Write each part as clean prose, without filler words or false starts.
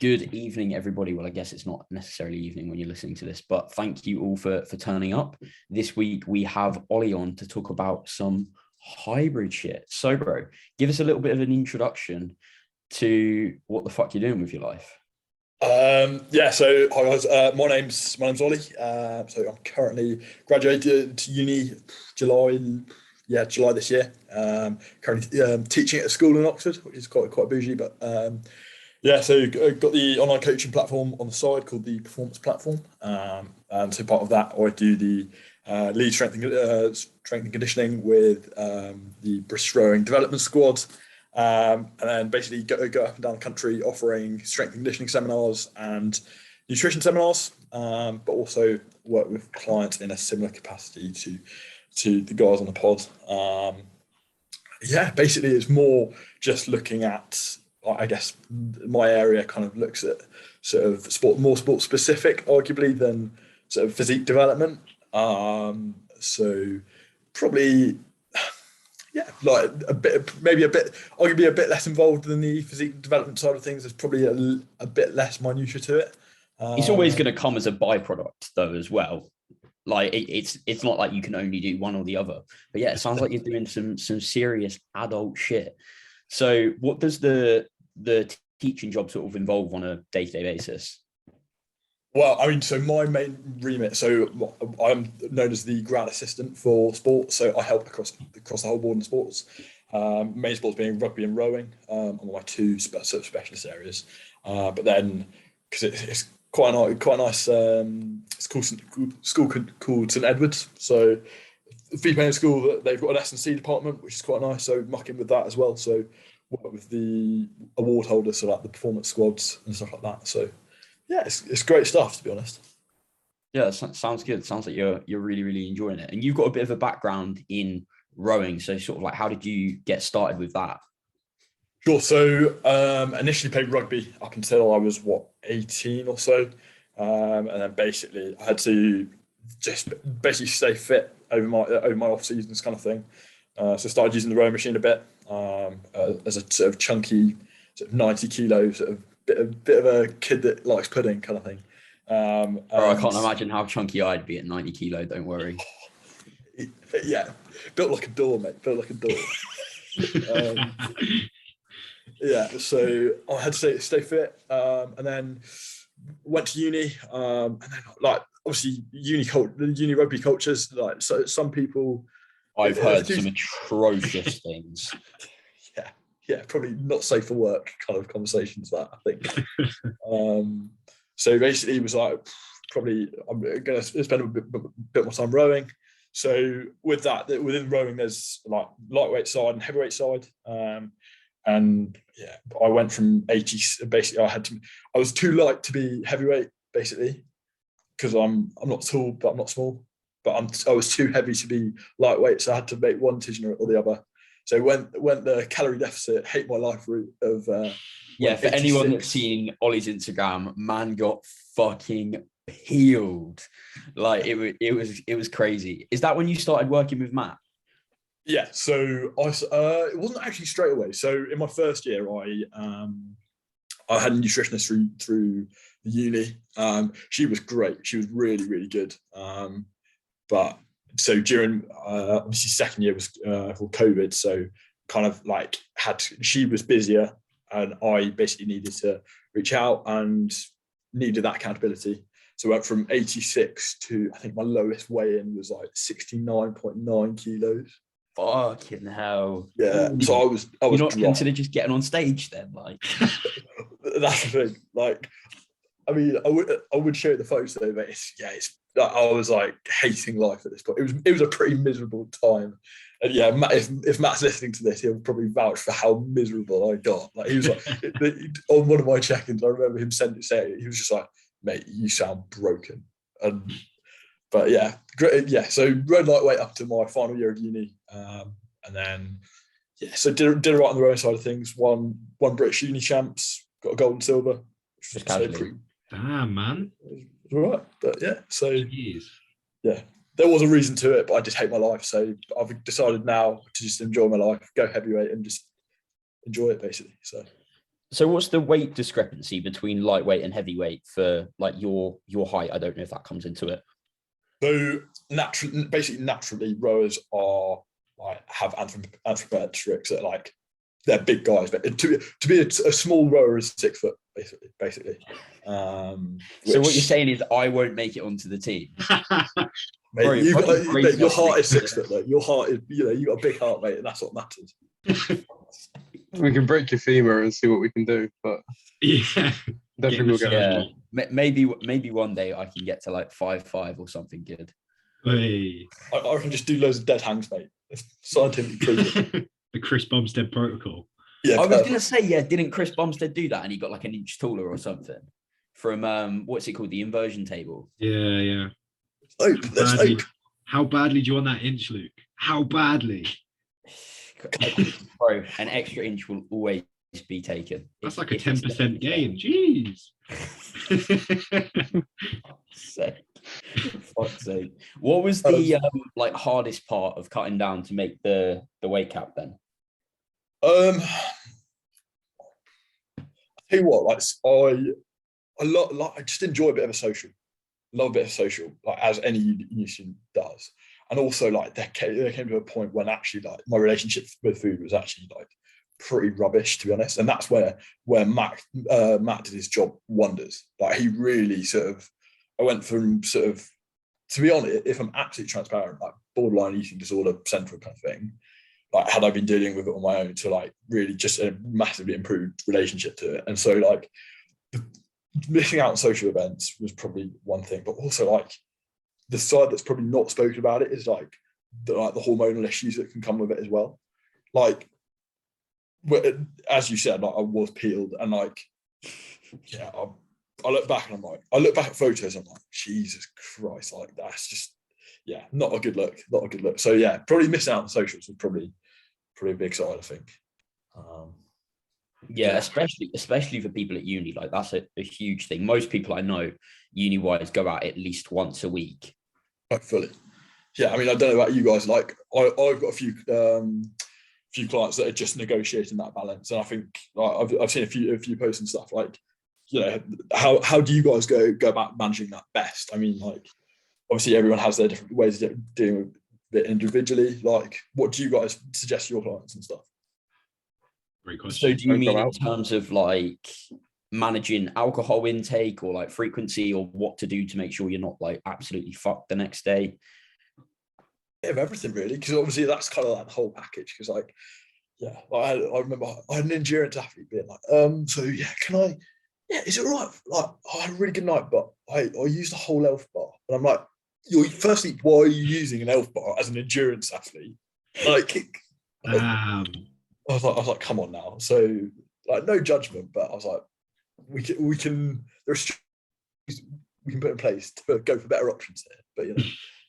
Good evening, everybody. Well, I guess it's not necessarily evening when you're listening to this, but thank you all for turning up. This week we have Ollie on to talk about some hybrid shit. So, bro, give us a little bit of an introduction to what the fuck you're doing with your life. So hi guys. My name's Ollie. So I'm currently graduated to uni July this year. Currently teaching at a school in Oxford, which is quite bougie. But so got the online coaching platform on the side called the Performance Platform. And so part of that, I do the lead strength and conditioning with the British Rowing Development Squad. And then basically go up and down the country offering strength and conditioning seminars and nutrition seminars, but also work with clients in a similar capacity to the guys on the pod. Basically it's more just looking at, I guess my area kind of looks at sort of more sport specific arguably than sort of physique development. So probably like arguably a bit less involved than the physique development side of things. There's probably a bit less minutiae to it. It's always going to come as a byproduct, though, as well. Like it's not like you can only do one or the other. But yeah, it sounds like you're doing some serious adult shit. So, what does the teaching job sort of involve on a day-to-day basis? Well, I mean, so my main remit, so I'm known as the grad assistant for sports, so I help across the whole board in sports. Main sports being rugby and rowing, are my two sort of specialist areas. But then, because it's quite a nice school called St Edwards, so female school, they've got an S&C department, which is quite nice. So muck in with that as well. So work with the award holders, so like the performance squads and stuff like that. So. Yeah, it's great stuff, to be honest. Yeah, sounds good. Sounds like you're really, really enjoying it. And you've got a bit of a background in rowing. So sort of like, how did you get started with that? Sure. So initially played rugby up until I was, 18 or so. And then basically I had to just basically stay fit over my off seasons kind of thing. So started using the rowing machine a bit as a sort of chunky, sort of 90 kilo sort of bit of a kid that likes pudding kind of thing. I can't imagine how chunky I'd be at 90 kilo. Don't worry. Yeah, built like a door, mate. Built like a door. So I had to stay fit, and then went to uni, and then like obviously uni rugby cultures. Like so, some people. I've heard some atrocious things. Yeah, probably not safe for work kind of conversations that I think. So basically it was like, probably I'm going to spend a bit more time rowing. So with that, within rowing, there's like lightweight side and heavyweight side. And yeah, I went from 80, basically I was too light to be heavyweight basically, because I'm not tall, but I'm not small, but I was too heavy to be lightweight. So I had to make one decision or the other. So went the calorie deficit, hate my life route of for 86. Anyone that's seen Ollie's Instagram, man got fucking peeled. Like it was crazy. Is that when you started working with Matt? Yeah, so it wasn't actually straight away. So in my first year, I had a nutritionist through the uni. She was great. She was really, really good. But so during obviously second year was for COVID, so kind of like she was busier and I basically needed to reach out and needed that accountability. So I went from 86 to, I think my lowest weigh-in was like 69.9 kilos. Fucking hell. Yeah. So I was You're not considered just getting on stage then, like. That's the thing. Like, I mean, I would show the photos though, but I was like hating life at this point. It was a pretty miserable time. And yeah, Matt, if Matt's listening to this, he'll probably vouch for how miserable I got. Like he was like on one of my check-ins, I remember him saying it, he was just like, mate, you sound broken. But yeah, great. Yeah, so rode lightweight up to my final year of uni, and then so did all right on the rowing side of things. Won British uni champs, got a gold and silver. Just casually. Man. It was all right, but yeah. So Jeez. Yeah, there was a reason to it, but I just hate my life. So I've decided now to just enjoy my life, go heavyweight, and just enjoy it basically. So So what's the weight discrepancy between lightweight and heavyweight for like your height? I don't know if that comes into it. So naturally, rowers are like have anthropometrics that like they're big guys, but to be a small rower is 6 foot basically. So what you're saying is I won't make it onto the team. Mate, your heart is 6 foot though. Your heart is, you got a big heart, mate, and that's what matters. We can break your femur and see what we can do, but yeah, definitely we'll get yeah. Maybe one day I can get to like 5'5" or something good. Hey. I can just do loads of dead hangs, mate. It's scientifically proven. The Chris Bumstead protocol. Yeah, I was gonna say, yeah, didn't Chris Bumstead do that and he got like an inch taller or something from what's it called, the inversion table? Yeah. Let's How badly do you want that inch, Luke? How badly? Bro, an extra inch will always be taken. That's like a 10% gain. Jeez. Fuck's sake. What was the like hardest part of cutting down to make the weight cap then? I tell you what, like I just enjoy a bit of a social. Love a bit of social, like as any uni student does. And also, like there came to a point when actually, like my relationship with food was actually like pretty rubbish, to be honest. And that's where Matt did his job wonders. Like he really I went from to be honest, if I'm absolutely transparent, like borderline eating disorder central kind of thing. Like had I been dealing with it on my own, to like really just a massively improved relationship to it. And so like missing out on social events was probably one thing, but also like the side that's probably not spoken about it is like the hormonal issues that can come with it as well. Like, as you said, like I was peeled, and like, yeah, I look back and I look back at photos and I'm like, Jesus Christ, like that's just, yeah, not a good look. So yeah, probably missing out on socials was probably a big side, I think. Yeah, especially for people at uni, like that's a huge thing. Most people I know, uni-wise, go out at least once a week. Like fully. Yeah, I mean, I don't know about you guys. Like, I've got a few clients that are just negotiating that balance, and I think like, I've seen a few posts and stuff. Like, how do you guys go about managing that best? I mean, like, obviously everyone has their different ways of dealing with it individually. Like, what do you guys suggest to your clients and stuff? Great question. So do you mean in terms of like managing alcohol intake or like frequency, or what to do to make sure you're not like absolutely fucked the next day? Yeah, of everything really, because obviously that's kind of like the whole package. Because like, yeah, I remember I had an endurance athlete being like, so yeah, can I? Yeah, is it all right? Like, I had a really good night, but I used the whole elf bar, and I'm like, firstly, why are you using an elf bar as an endurance athlete? Like, I was like, come on now. So like, no judgment, but I was like, we can put in place to go for better options here. But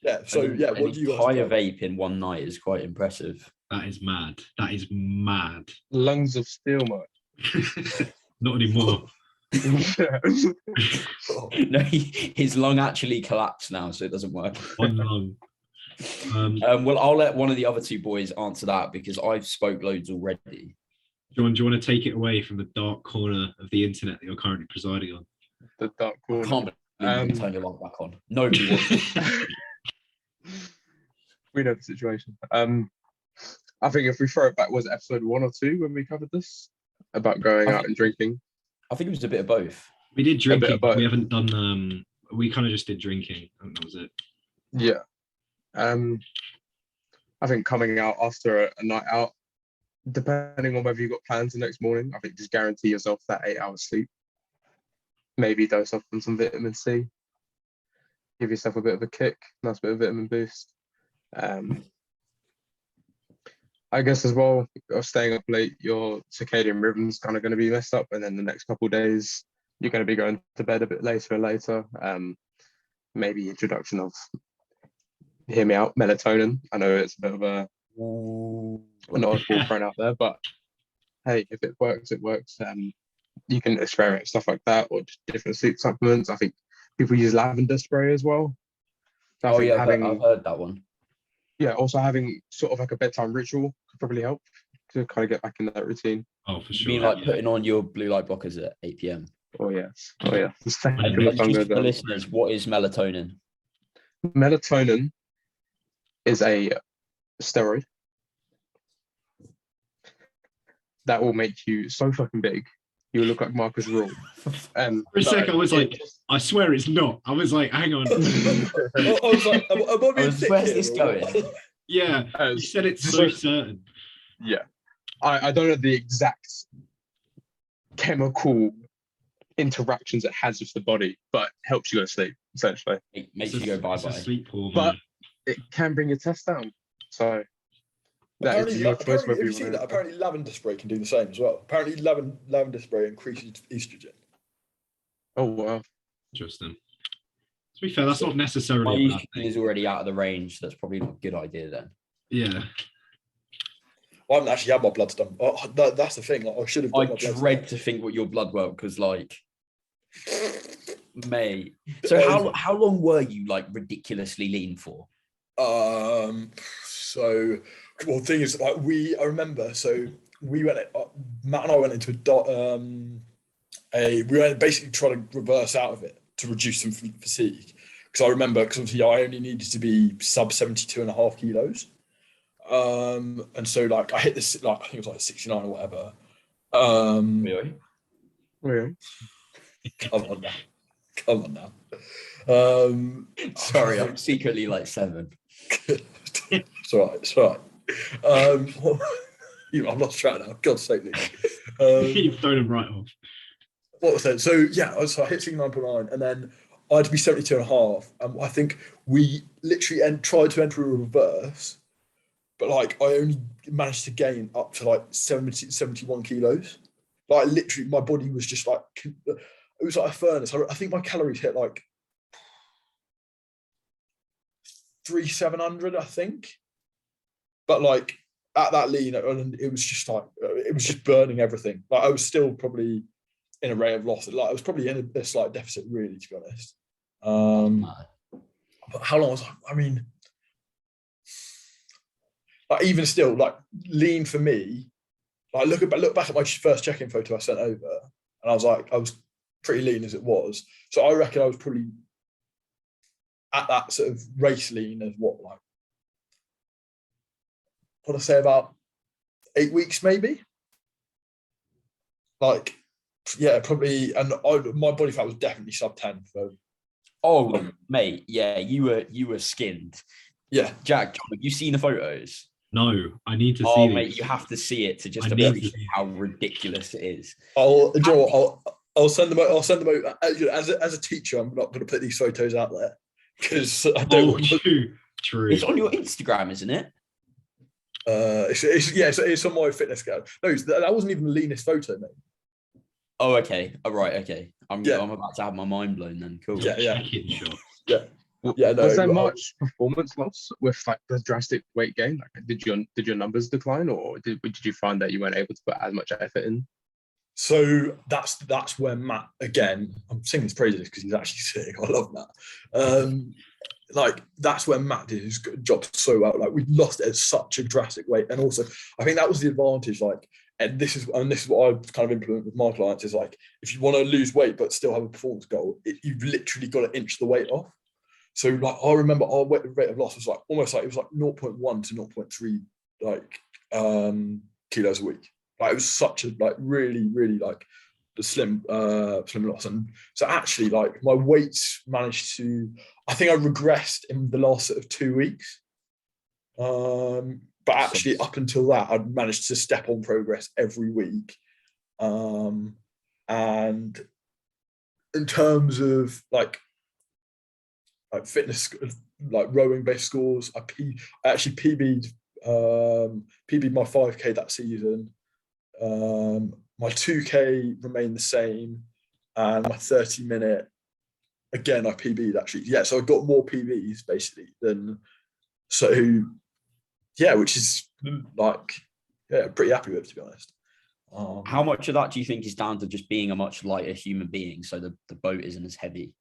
yeah. So yeah, what do you guys hire vape in one night is quite impressive. That is mad. That is mad. Lungs of steel, mate. Not anymore. No, his lung actually collapsed now, so it doesn't work. One lung. Well, I'll let one of the other two boys answer that because I've spoke loads already. John, do you want to take it away from the dark corner of the internet that you're currently presiding on? The dark corner. I can't believe you turn your light back on. Nobody wants. We know the situation. I think if we throw it back, was it episode 1 or 2 when we covered this about going out and drinking? I think it was a bit of both. We did drinking. We haven't done. We kind of just did drinking. I think that was it. Yeah. I think coming out after a night out, depending on whether you've got plans the next morning, I think just guarantee yourself that 8 hours sleep. Maybe dose up on some vitamin C. Give yourself a bit of a kick. Nice bit of vitamin boost. I guess as well, of staying up late, your circadian rhythm's kind of going to be messed up, and then the next couple of days you're going to be going to bed a bit later and later. Maybe introduction of, hear me out, melatonin. I know it's a bit of a not thrown out there, but hey, if it works, it works. You can experiment stuff like that, or just different sleep supplements. I think people use lavender spray as well. So I've heard that one. Yeah, also having sort of like a bedtime ritual could probably help to kind of get back in that routine. Oh, for You sure. mean like yeah. putting on your blue light blockers at 8 p.m.? Oh yes. Oh yeah. And And Too much just for the listeners, what is melatonin? Melatonin is a steroid that will make you so fucking big. You will look like Marcus Rule. And For a sec, I was like, it- I swear it's not. I was like, hang on. I was like, am I being thick Where's here this or going? what? Yeah, you As- said it's so- so certain. yeah. I don't know the exact chemical interactions it has with the body, but helps you go to sleep, essentially. It makes It's you a- go it's a bye-bye. sleep hormone. But it can bring your test down. So that is Apparently, your choice apparently, whether have you you seen want that? to. Apparently, lavender spray can do the same as well. Apparently, lavender spray increases estrogen. Oh wow. Interesting. To be fair, that's not My necessarily a bad estrogen thing. is already out of the range. So that's probably not a good idea then. Yeah. I haven't actually had my bloods done. Oh, that's the thing. Like, I should have I got my bloods dread to think what your blood work, because like, done. mate. So how long were you like ridiculously lean for? So, well, the thing is, like, I remember, so we went, Matt and I went into we went basically trying to reverse out of it to reduce some fatigue. Because I remember, because obviously I only needed to be sub 72.5 kilos. And so like I hit this, like, I think it was like 69 or whatever. Really? Yeah. Come on now. Sorry, I'm secretly like 7. It's all right. I'm lost track now. God's sake, Luke. You've thrown him right off. What was that? So yeah, so I hit 69.9, and then I had to be 72.5. And I think we literally tried to enter a reverse, but like I only managed to gain up to like 71 kilos. Like literally, my body was just like, it was like a furnace. I think my calories hit like 3,700, I think. But like at that lean, it was just like, it was just burning everything. Like I was still probably in a rate of loss. Like I was probably in a slight deficit, really, to be honest. But how long was I mean, like even still, like lean for me, like look back at my first check-in photo I sent over, and I was like, I was pretty lean as it was. So I reckon I was probably at that sort of race lean as what I say, about 8 weeks maybe. Like, yeah, probably, and my body fat was definitely sub 10. So Oh, mate, yeah, you were skinned. yeah, Jack, have you seen the photos? No, I need to see Oh, these. mate, you have to see it to just I need to appreciate see it. how ridiculous it is. I'll send them. I'll send them over. As a teacher, I'm not going to put these photos out there because I don't. Oh, want true. It's on your Instagram, isn't it? It's on my fitness scale. No, that wasn't even the leanest photo, mate. Oh, okay. All right, okay. I'm Yeah. about to have my mind blown then. Cool. Yeah. Check-in shot. Yeah, no, Was there much performance loss with like the drastic weight gain? Like, did your numbers decline, or did you find that you weren't able to put as much effort in? So that's where Matt, again, I'm singing his praises because he's actually sick. I love Matt. Like that's where Matt did his job so well. Like we lost it at such a drastic weight, and also I think that was the advantage. Like, and this is what I've kind of implemented with my clients is like, if you want to lose weight but still have a performance goal, you've literally got to inch the weight off. So like I remember our rate of loss was like almost like it was like 0.1 to 0.3 like kilos a week. Like it was such a like really like the slim loss. And so actually like my weights managed to, I think I regressed in the last sort of 2 weeks. But actually up until that I'd managed to step on progress every week. And in terms of like fitness, like rowing based scores, I actually PB'd my 5K that season. My 2K remained the same, and my 30-minute again I PB'd actually. Yeah, so I got more PBs basically than which is like pretty happy with, to be honest. How much of that do you think is down to just being a much lighter human being, so the boat isn't as heavy?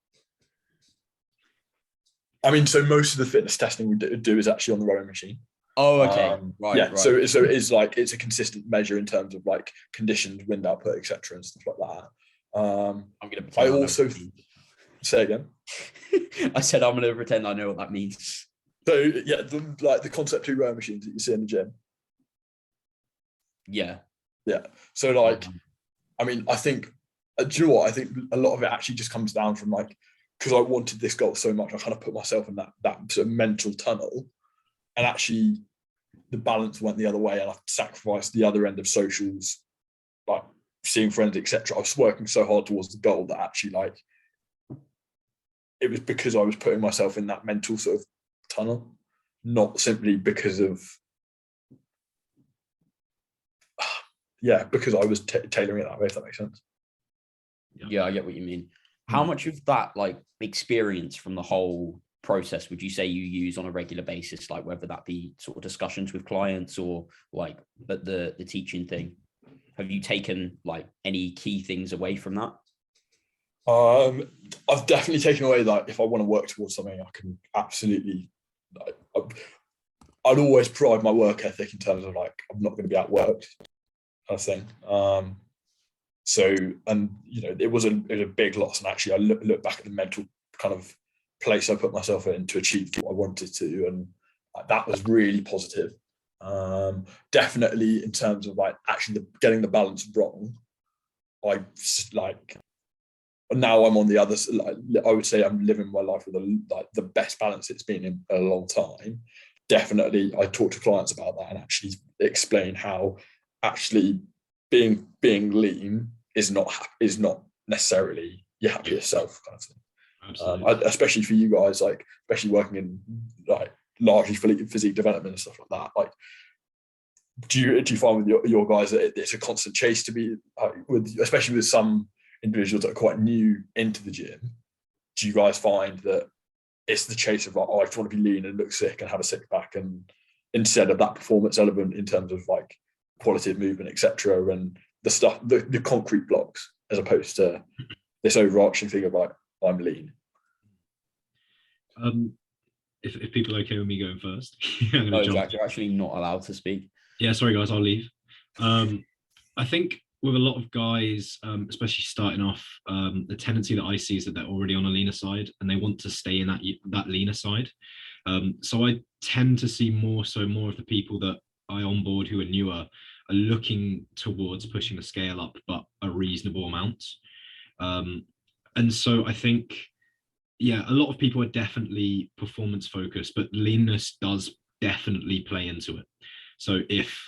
I mean, so most of the fitness testing we do is actually on the rowing machine. Oh, okay. Right, Yeah, right. so it is like it's a consistent measure in terms of like conditions, wind output, etc., and stuff like that. I'm gonna I pretend I know what also that means. say again. I said I'm gonna pretend I know what that means. So yeah, the Concept 2 rowing machines that you see in the gym. Yeah. Yeah. So like, I mean, I think, do you know what? I think a lot of it actually just comes down from like, because I wanted this goal so much, I kind of put myself in that sort of mental tunnel, and actually the balance went the other way, and I sacrificed the other end of socials, like seeing friends, etc. I was working so hard towards the goal that actually like it was because I was putting myself in that mental sort of tunnel, not simply because of because I was tailoring it that way, if that makes sense. Yeah, I get what you mean. How much of that like experience from the whole process would you say you use on a regular basis, like whether that be sort of discussions with clients or like the teaching thing? Have you taken like any key things away from that? I've definitely taken away that if I want to work towards something, I can absolutely. Like, I'd always pride my work ethic in terms of like I'm not going to be outworked, kind of thing. So, and you know, it was a big loss, and actually, I look back at the mental kind of place I put myself in to achieve what I wanted to, and that was really positive. Definitely in terms of like actually getting the balance wrong, I like now I'm on the other. Like, I would say I'm living my life with the best balance it's been in a long time. Definitely, I talk to clients about that and actually explain how actually being lean is not necessarily your happiest self kind of thing. Especially for you guys, like especially working in like largely physique development and stuff like that. Like, do you find with your guys that it's a constant chase to be especially with some individuals that are quite new into the gym? Do you guys find that it's the chase of like, I just want to be lean and look sick and have a six pack, and instead of that performance element in terms of like quality of movement, etc., and the stuff, the concrete blocks, as opposed to this overarching thing of like I'm lean? If people are okay with me going first, Oh, Jack, you're actually not allowed to speak. Yeah, sorry guys, I'll leave. I think with a lot of guys, especially starting off, the tendency that I see is that they're already on a leaner side and they want to stay in that leaner side. So I tend to see more of the people that I onboard who are newer are looking towards pushing the scale up, but a reasonable amount. And so I think, yeah, a lot of people are definitely performance focused, but leanness does definitely play into it. So if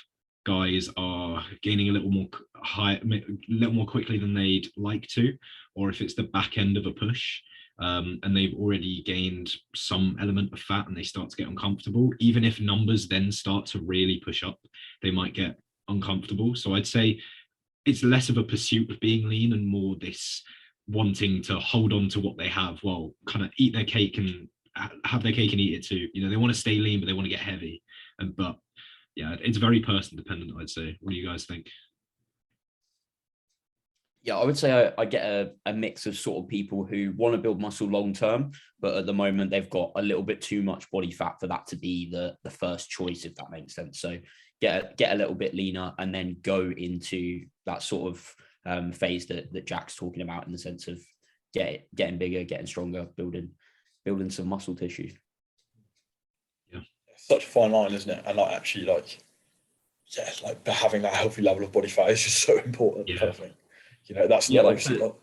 guys are gaining a little more quickly than they'd like to, or if it's the back end of a push, and they've already gained some element of fat and they start to get uncomfortable, even if numbers then start to really push up, they might get uncomfortable. So I'd say it's less of a pursuit of being lean and more this wanting to hold on to what they have, well, kind of eat their cake and have their cake and eat it too. You know, they want to stay lean, but they want to get heavy. But yeah, it's very person dependent, I'd say. What do you guys think? Yeah, I would say I get a mix of sort of people who want to build muscle long term, but at the moment they've got a little bit too much body fat for that to be the first choice, if that makes sense. So get a little bit leaner and then go into that sort of phase that Jack's talking about, in the sense of getting bigger, getting stronger, building some muscle tissue. Yeah, it's such a fine line, isn't it? And like actually, like having that healthy level of body fat is just so important. Yeah. Kind of thing. You know, that's Yeah, not like obviously not.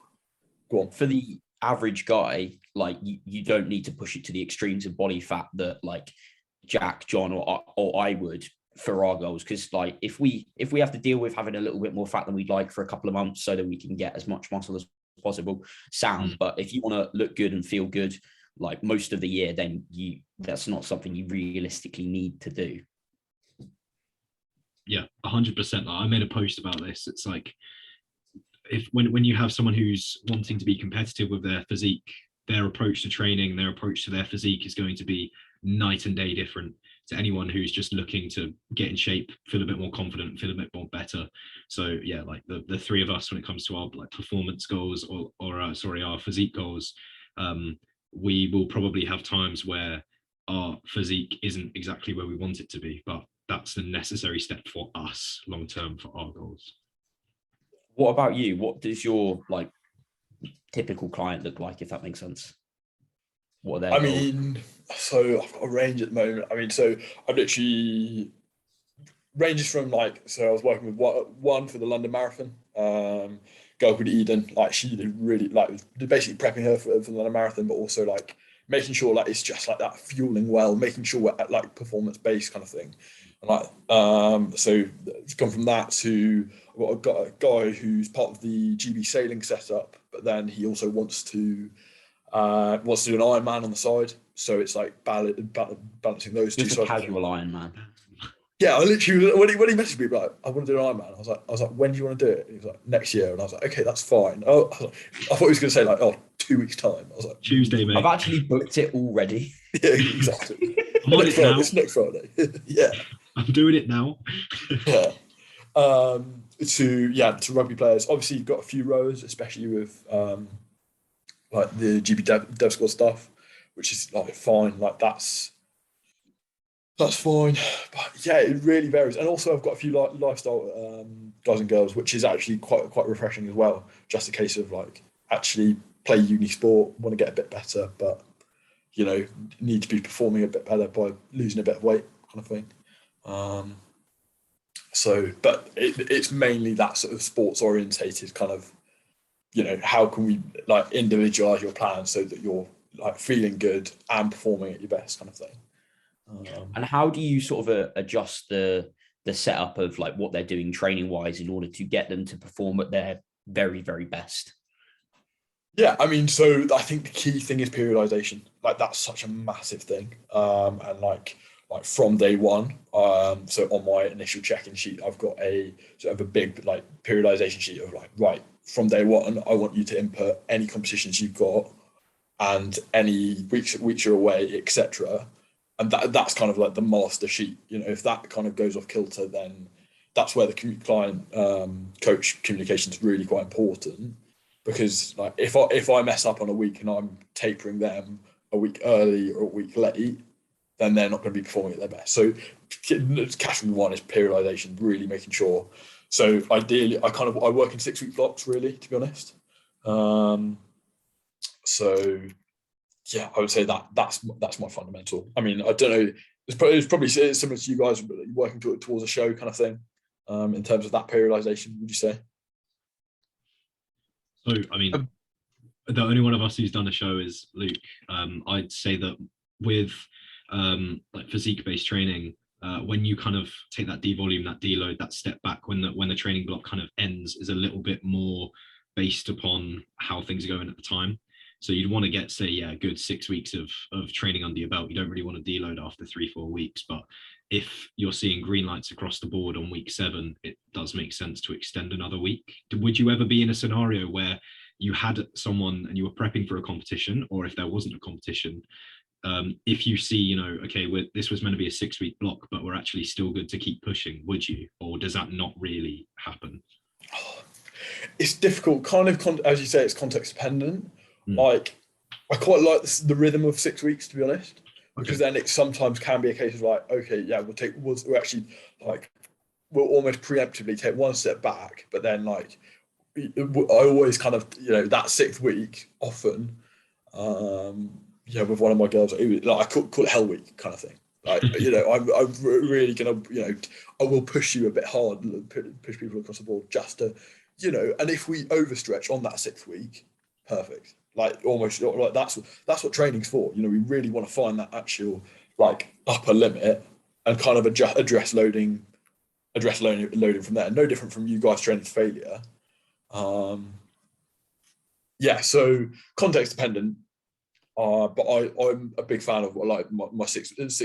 Go on. For the average guy, like you don't need to push it to the extremes of body fat that like Jack, John, or I would for our goals. Because like if we have to deal with having a little bit more fat than we'd like for a couple of months so that we can get as much muscle as possible, sound. But if you want to look good and feel good like most of the year, then that's not something you realistically need to do. Yeah, 100%. I made a post about this. It's like, if when you have someone who's wanting to be competitive with their physique, their approach to training, their approach to their physique is going to be night and day different to anyone who's just looking to get in shape, feel a bit more confident, feel a bit more better. So yeah, like the three of us, when it comes to our like performance goals or our physique goals, we will probably have times where our physique isn't exactly where we want it to be, but that's the necessary step for us long term for our goals. What about you? What does your like typical client look like, if that makes sense? What are their I goals? mean, so I've got a range at the moment. I mean, so I've literally ranges from like, so I was working with one for the London Marathon, girl called Eden. Like she did really like basically prepping her for the London Marathon, but also like making sure like it's just like that fueling well, making sure we're at like performance based kind of thing. And like so it's gone from that to I've got a guy who's part of the GB sailing setup, but then he also wants to do an Ironman on the side. So it's like balancing those Just two. a casual Iron Man. Yeah, I literally when he messaged me like I want to do an Ironman, I was like, when do you want to do it? And he was like, next year, and I was like, okay, that's fine. Oh, I thought he was going to say like, 2 weeks time. I was like, Tuesday, mate. I've actually booked it already. yeah, exactly. I'm on it now. It's next Friday. Yeah, I'm doing it now. yeah. To rugby players, obviously you've got a few rowers, especially with like the GB Dev Squad stuff, which is like fine. Like that's fine, but yeah, it really varies. And also, I've got a few lifestyle guys and girls, which is actually quite refreshing as well. Just a case of like actually play uni sport, want to get a bit better, but you know, need to be performing a bit better by losing a bit of weight, kind of thing. But it's mainly that sort of sports orientated kind of, you know, how can we like individualize your plan so that you're like feeling good and performing at your best, kind of thing. And how do you sort of adjust the setup of like what they're doing training wise in order to get them to perform at their very, very best? Yeah, I mean, so I think the key thing is periodization. Like that's such a massive thing. And like from day one, so on my initial check-in sheet, I've got a sort of a big like periodization sheet of like, right, from day one, I want you to input any competitions you've got and any weeks you're away, etc. And that's kind of like the master sheet. You know, if that kind of goes off kilter, then that's where the client coach communication is really quite important. Because like if I mess up on a week and I'm tapering them a week early or a week late, then they're not going to be performing at their best. So category one is periodization, really making sure. So ideally, I work in 6 week blocks, really, to be honest. So yeah, I would say that's my fundamental. I mean, I don't know. It's probably similar to you guys working towards a show kind of thing. In terms of that periodization, would you say? So, I mean, the only one of us who's done a show is Luke. I'd say that with like physique-based training, when you kind of take that devolume, that deload, that step back, when the training block kind of ends, is a little bit more based upon how things are going at the time. So you'd want to get, say, a good 6 weeks of training under your belt. You don't really want to deload after 3-4 weeks, but if you're seeing green lights across the board on week 7, it does make sense to extend another week. Would you ever be in a scenario where you had someone and you were prepping for a competition, or if there wasn't a competition, if you see, you know, okay, this was meant to be a 6 week block, but we're actually still good to keep pushing, would you? Or does that not really happen? It's difficult, kind of, as you say, it's context dependent. Like, I quite like the rhythm of 6 weeks, to be honest, because then it sometimes can be a case of like, okay, yeah, we'll almost preemptively take one step back, but then like, I always kind of, you know, that 6th week often, with one of my girls, it was, like, I call it Hell Week kind of thing. Like, you know, I'm really gonna, you know, I will push you a bit hard, push people across the board just to, you know, and if we overstretch on that 6th week, perfect. Like almost like that's what training's for. You know, we really want to find that actual like upper limit and kind of address loading from there. No different from you guys training to failure. So context dependent. But I'm a big fan of like my six weeks,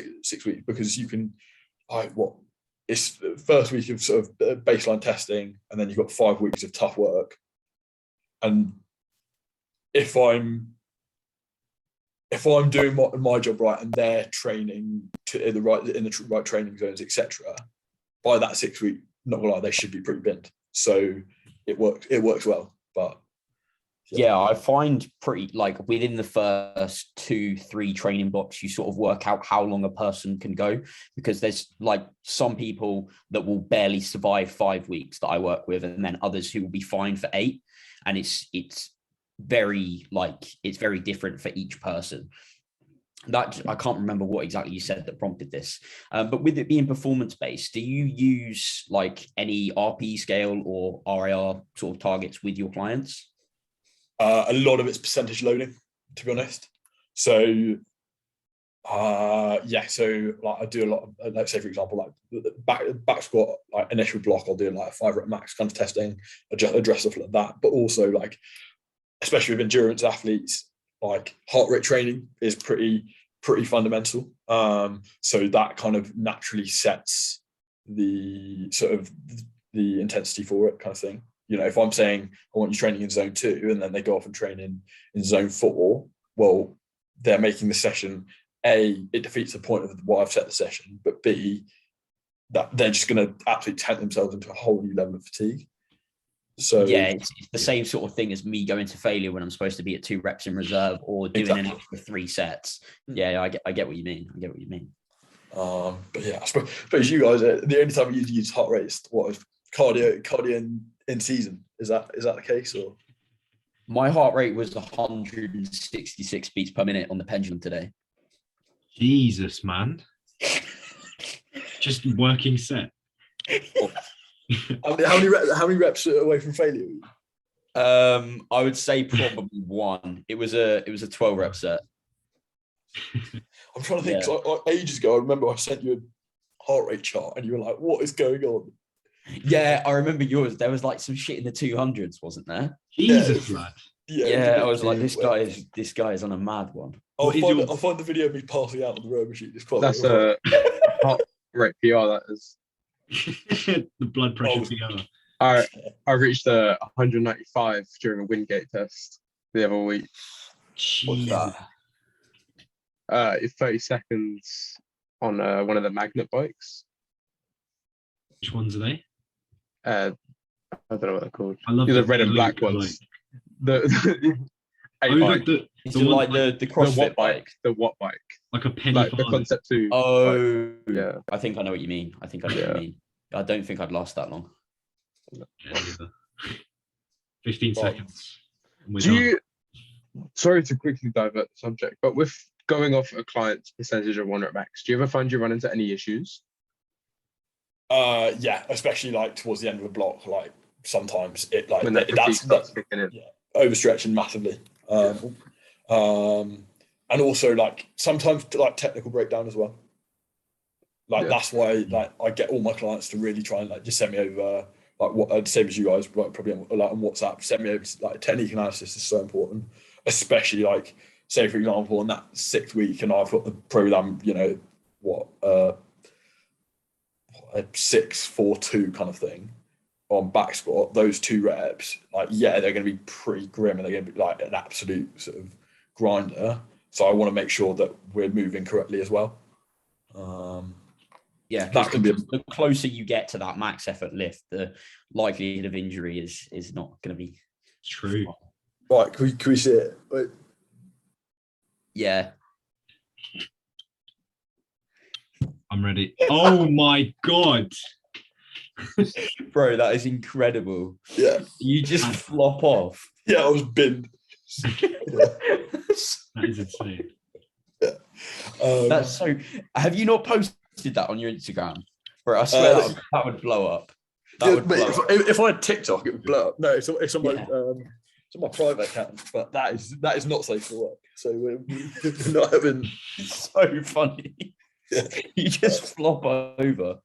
because you can it's the first week of sort of baseline testing, and then you've got 5 weeks of tough work. And if I'm doing my job right and they're training in the right training zones, etc., by that 6 week, not gonna lie, they should be pretty binned. So it works well. But Yeah, I find pretty like within the first 2-3 training blocks, you sort of work out how long a person can go, because there's like some people that will barely survive 5 weeks that I work with, and then others who will be fine for 8. And it's very different for each person. That I can't remember what exactly you said that prompted this, but with it being performance based, do you use like any RP scale or RAR sort of targets with your clients? A lot of it's percentage loading, to be honest. So so like I do a lot of, let's say for example, like back squat, like initial block, I'll do like a 5 rep max kind of testing, address stuff like that. But also like, especially with endurance athletes, like heart rate training is pretty fundamental. So that kind of naturally sets the sort of the intensity for it, kind of thing. You know, if I'm saying I want you training in zone 2 and then they go off and train in zone 4, well, they're making the session, A, it defeats the point of why I've set the session, but B, that they're just going to absolutely tempt themselves into a whole new level of fatigue. So yeah, it's the same sort of thing as me going to failure when I'm supposed to be at 2 reps in reserve or doing an extra 3 sets. Yeah, I get what you mean. But yeah, I suppose you guys, the only time you use heart rate is what, cardio in season. Is that the case, or? My heart rate was 166 beats per minute on the pendulum today. Jesus, man. Just working set. How many reps away from failure? I would say probably 1. It was a 12 rep set. I'm trying to think. Yeah. Ages ago, I remember I sent you a heart rate chart, and you were like, "What is going on?" Yeah, I remember yours. There was like some shit in the 200s, wasn't there? Jesus, lad. Yeah, I was like, this guy is on a mad one. I'll find the video of me passing out on the row machine. That's a heart rate PR. That is the blood pressure PR. I reached 195 during a Wingate test the other week. What's that? It's 30 seconds on one of the magnet bikes. Which ones are they? I don't know what they're called. I love the red and black ones. The CrossFit bike. The Watt bike. Like a penny. Like the Concept 2. Oh, bike. Yeah. I think I know what you mean. I don't think I'd last that long. Yeah, 15 seconds. Sorry to quickly divert the subject, but with going off a client's percentage of 1 rep max, do you ever find you run into any issues? Yeah, especially like towards the end of a block, like sometimes it like that's kicking in. Yeah, overstretching massively. And also like sometimes like technical breakdown as well. Like that's why like I get all my clients to really try and like just send me over like what same as you guys, like probably on WhatsApp, send me over like technique analysis is so important, especially like say for example on that 6th week and I've got the program, you know, a 6-4-2 kind of thing on back squat, those 2 reps, like they're going to be pretty grim and they're going to be like an absolute sort of grinder. So I want to make sure that we're moving correctly as well. Yeah, that can be the closer you get to that max effort lift, the likelihood of injury is not going to be true. Right, can we see it? Wait. Yeah. I'm ready. Oh my god. Bro, that is incredible. Yeah. You just flop off. Yeah, I was binned. That is insane. Yeah. That's so. Have you not posted that on your Instagram? Bro, I swear that would blow up. If I had TikTok, it would blow up. No, it's on my it's on my private account, but that is not safe for work. So we're not having. It's so funny. Yeah. You just flop over.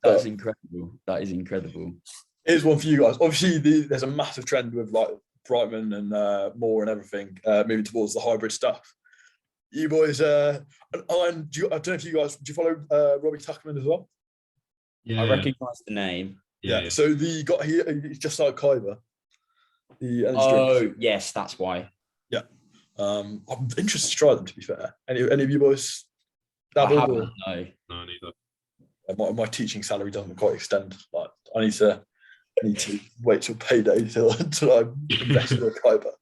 That's incredible. That is incredible. Here's one for you guys. Obviously, there's a massive trend with like Brightman and Moore and everything moving towards the hybrid stuff. You boys, I don't know if you guys, do you follow Robbie Tuckerman as well? Yeah, I recognise the name. Yeah. So he just started Kyber. Yes, that's why. Yeah. I'm interested to try them. To be fair, any of you boys? I haven't. No, neither. My teaching salary doesn't quite extend. Like I need to wait till payday till I invest in a Kyber.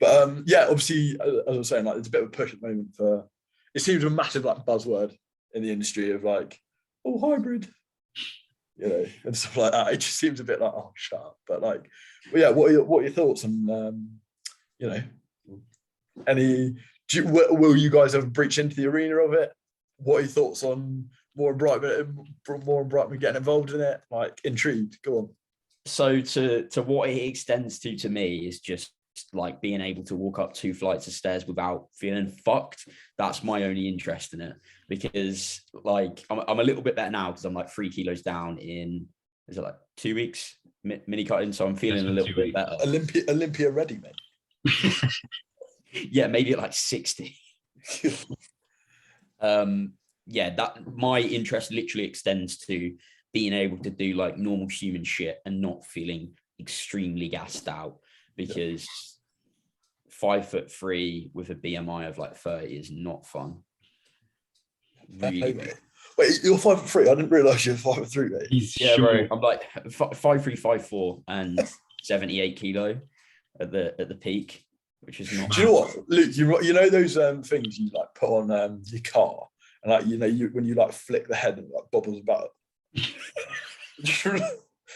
But yeah, obviously, as I was saying, like, it's a bit of a push at the moment for. It seems a massive like buzzword in the industry of like, oh, hybrid, and stuff like that. It just seems a bit like, oh, shut up. But like, yeah, what are your thoughts on, will you guys ever breach into the arena of it? What are your thoughts on more and Brightman getting involved in it? Like, intrigued. Go on. So to what it extends to me is just like being able to walk up 2 flights of stairs without feeling fucked. That's my only interest in it, because like I'm a little bit better now because I'm like 3 kilos down in, is it like 2 weeks mini cutting, so I'm feeling a little bit better. Olympia ready, mate. Yeah, maybe at like 60. Yeah, that my interest literally extends to being able to do like normal human shit and not feeling extremely gassed out, because 5'3" with a BMI of like 30 is not fun. Really. Wait, you're 5'3"? I didn't realise you're 5'3", mate. Yeah, bro. I'm like 5'3", 5'4", and 78 kilo at the peak, which is not. Do you know what, Luke? You know those things you like put on your car, and like when you like flick the head and like bubbles about.